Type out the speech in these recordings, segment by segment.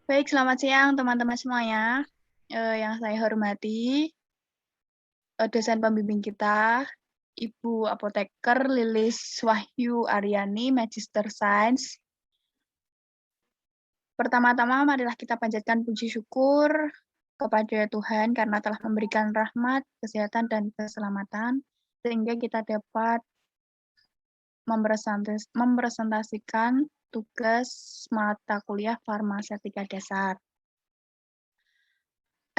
Baik, selamat siang teman-teman semuanya. Yang saya hormati, dosen pembimbing kita, Ibu Apoteker Lilis Wahyu Aryani, Magister Sains. Pertama-tama, marilah kita panjatkan puji syukur kepada Tuhan karena telah memberikan rahmat, kesehatan, dan keselamatan, sehingga kita dapat mempresentasikan tugas mata kuliah farmaseutika dasar.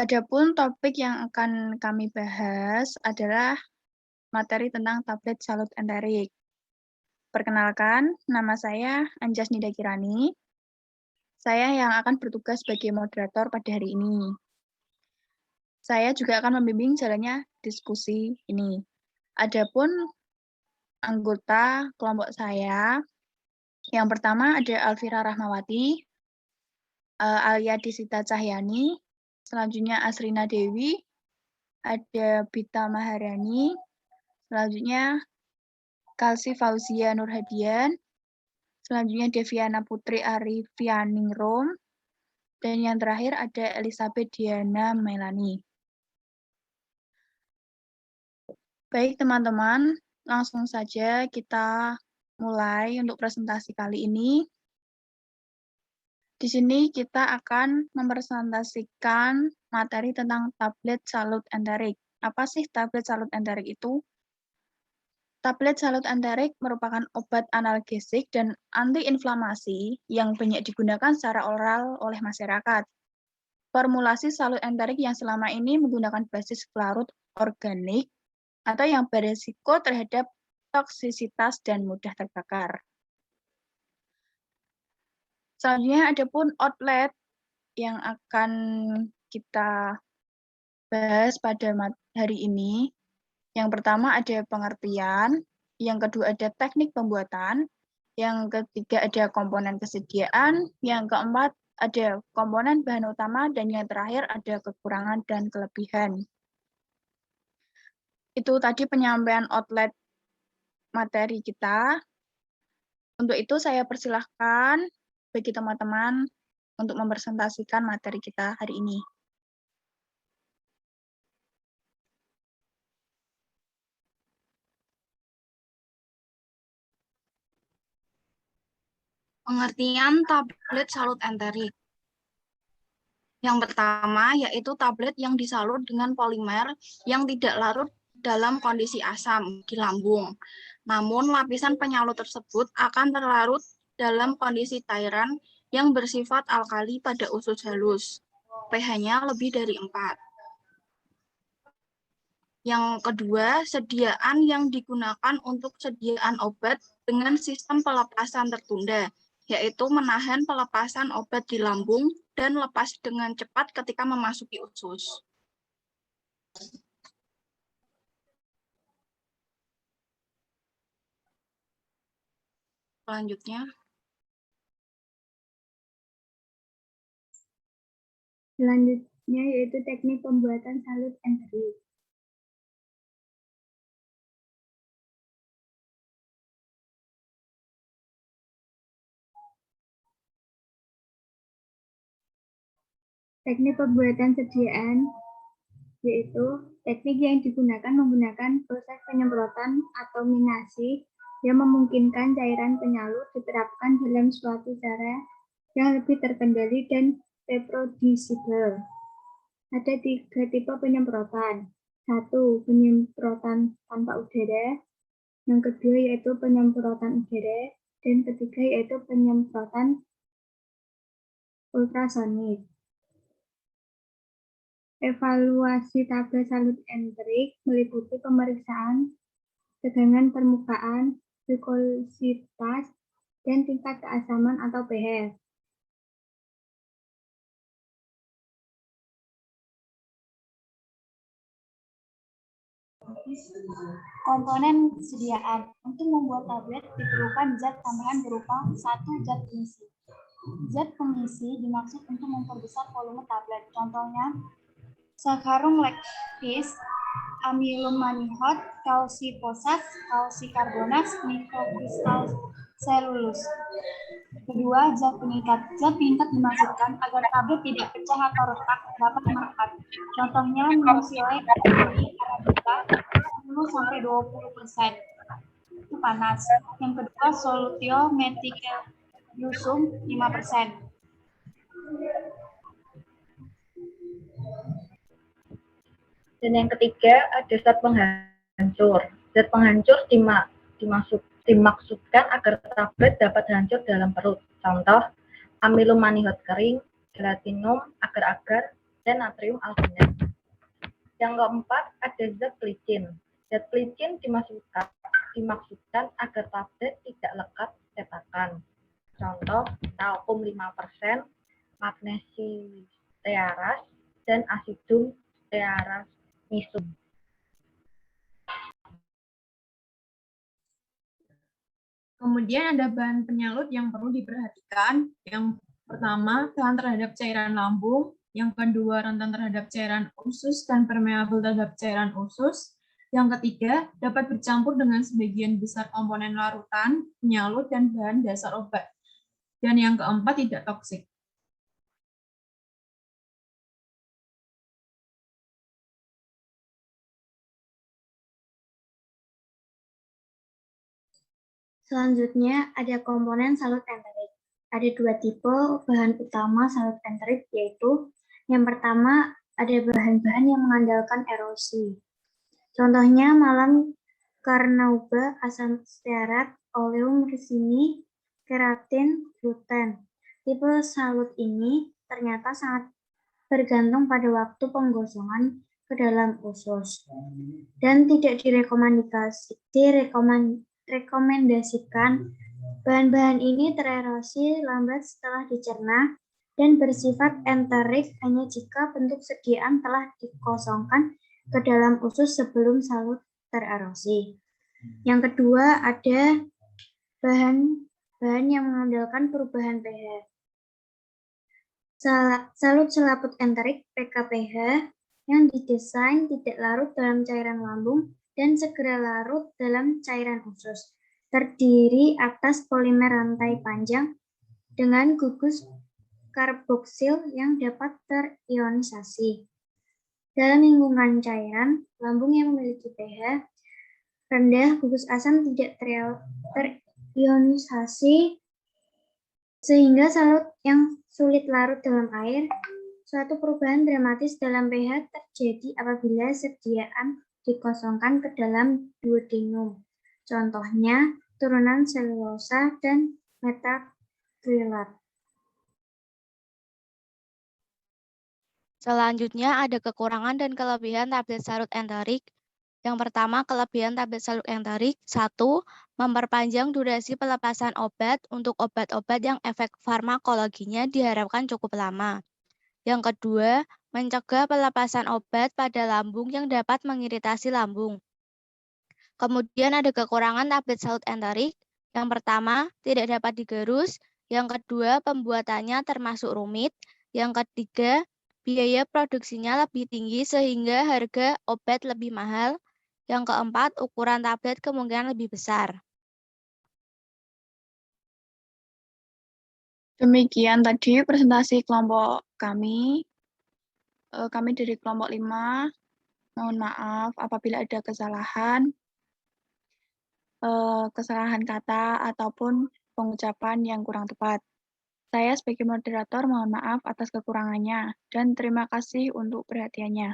Adapun topik yang akan kami bahas adalah materi tentang tablet Salut enterik. Perkenalkan, nama saya Anjas Nida Kirani. Saya yang akan bertugas sebagai moderator pada hari ini. Saya juga akan membimbing jalannya diskusi ini. Adapun anggota kelompok saya, yang pertama ada Alvira Rahmawati, Alia Disita Cahyani, selanjutnya Asrina Dewi, ada Bita Maharani, selanjutnya Kalsi Fauzia Nurhadian, selanjutnya Deviana Putri Arifianingrum, dan yang terakhir ada Elizabeth Diana Melani. Baik teman-teman, langsung saja kita mulai untuk presentasi kali ini. Di sini kita akan mempresentasikan materi tentang tablet Salut enterik. Apa sih tablet Salut enterik itu? Tablet Salut enterik merupakan obat analgesik dan antiinflamasi yang banyak digunakan secara oral oleh masyarakat. Formulasi Salut enterik yang selama ini menggunakan basis pelarut organik atau yang beresiko terhadap toksisitas dan mudah terbakar. Selanjutnya ada pun outlet yang akan kita bahas pada hari ini. Yang pertama ada pengertian, yang kedua ada teknik pembuatan, yang ketiga ada komponen kesediaan, yang keempat ada komponen bahan utama, dan yang terakhir ada kekurangan dan kelebihan. Itu tadi penyampaian outlet materi kita. Untuk itu saya persilahkan bagi teman-teman untuk mempresentasikan materi kita hari ini. Pengertian tablet Salut enterik. Yang pertama yaitu tablet yang disalut dengan polimer yang tidak larut dalam kondisi asam di lambung. Namun lapisan penyalut tersebut akan terlarut dalam kondisi cairan yang bersifat alkali pada usus halus. pH-nya lebih dari 4. Yang kedua, sediaan yang digunakan untuk sediaan obat dengan sistem pelepasan tertunda, yaitu menahan pelepasan obat di lambung dan lepas dengan cepat ketika memasuki usus. Selanjutnya yaitu teknik pembuatan Salut enterik. Teknik pembuatan sediaan yaitu teknik yang digunakan menggunakan proses penyemprotan atau minasi yang memungkinkan cairan penyalut diterapkan dalam suatu cara yang lebih terkendali dan reproducible. Ada 3 tipe penyemprotan. 1. Penyemprotan tanpa udara. Yang kedua yaitu penyemprotan udara. Dan ketiga yaitu penyemprotan ultrasonik. Evaluasi tablet Salut enterik meliputi pemeriksaan tegangan permukaan, viscositas, dan tingkat keasaman atau pH. Komponen kesediaan. Untuk membuat tablet diperlukan zat tambahan berupa 1 zat pengisi. Zat pengisi dimaksud untuk memperbesar volume tablet. Contohnya, saccharum lactis, amilum manihot, kalsiposat, kalsikarbonat, mikrokristal selulus. Kedua, zat pengikat. Zat pengikat dimaksudkan agar tablet tidak pecah atau retak dapat melekat. Contohnya non-silane arabica 10-20%. Itu panas. Yang kedua, solutio methylcrysum 5%. Dan yang ketiga ada zat penghancur. Zat penghancur dimaksudkan agar tablet dapat hancur dalam perut. Contoh, amilum manihot kering, gelatinum agar-agar, dan natrium alginat. Yang keempat ada zat pelicin. Zat pelicin dimaksudkan agar tablet tidak lekat cetakan. Contoh, talkum 5%, magnesium stearas, dan asidum stearasmisum. Kemudian ada bahan penyalut yang perlu diperhatikan. Yang pertama, tahan terhadap cairan lambung. Yang kedua, rentan terhadap cairan usus dan permeabel terhadap cairan usus. Yang ketiga, dapat bercampur dengan sebagian besar komponen larutan, penyalut, dan bahan dasar obat. Dan yang keempat, tidak toksik. Selanjutnya ada komponen salut enterik. Ada dua tipe bahan utama salut enterik, yaitu yang pertama ada bahan-bahan yang mengandalkan erosi. Contohnya malam carnauba, asam stearat, oleum ricini, keratin, gluten. Tipe salut ini ternyata sangat bergantung pada waktu penggosongan ke dalam usus dan tidak direkomendasikan. Bahan-bahan ini tererosi lambat setelah dicerna dan bersifat enterik hanya jika bentuk sediaan telah dikosongkan ke dalam usus sebelum salut tererosi. Yang kedua ada bahan yang mengandalkan perubahan pH. Salut selaput enterik (PKPH) yang didesain tidak larut dalam cairan lambung dan segera larut dalam cairan usus, terdiri atas polimer rantai panjang dengan gugus karboksil yang dapat terionisasi. Dalam lingkungan cairan lambung yang memiliki pH rendah, gugus asam tidak terionisasi sehingga salut yang sulit larut dalam air. Suatu perubahan dramatis dalam pH terjadi apabila sediaan dikosongkan ke dalam duodenum. Contohnya turunan selulosa dan metakrilat. Selanjutnya ada kekurangan dan kelebihan tablet salut enterik. Yang pertama, kelebihan tablet salut enterik. 1. Memperpanjang durasi pelepasan obat untuk obat-obat yang efek farmakologinya diharapkan cukup lama. Yang kedua, mencegah pelepasan obat pada lambung yang dapat mengiritasi lambung. Kemudian ada kekurangan tablet salut enterik. Yang pertama, tidak dapat digerus. Yang kedua, pembuatannya termasuk rumit. Yang ketiga, biaya produksinya lebih tinggi sehingga harga obat lebih mahal. Yang keempat, ukuran tablet kemungkinan lebih besar. Demikian tadi presentasi kelompok kami. Kami dari kelompok 5. Mohon maaf apabila ada kesalahan kata ataupun pengucapan yang kurang tepat. Saya sebagai moderator mohon maaf atas kekurangannya dan terima kasih untuk perhatiannya.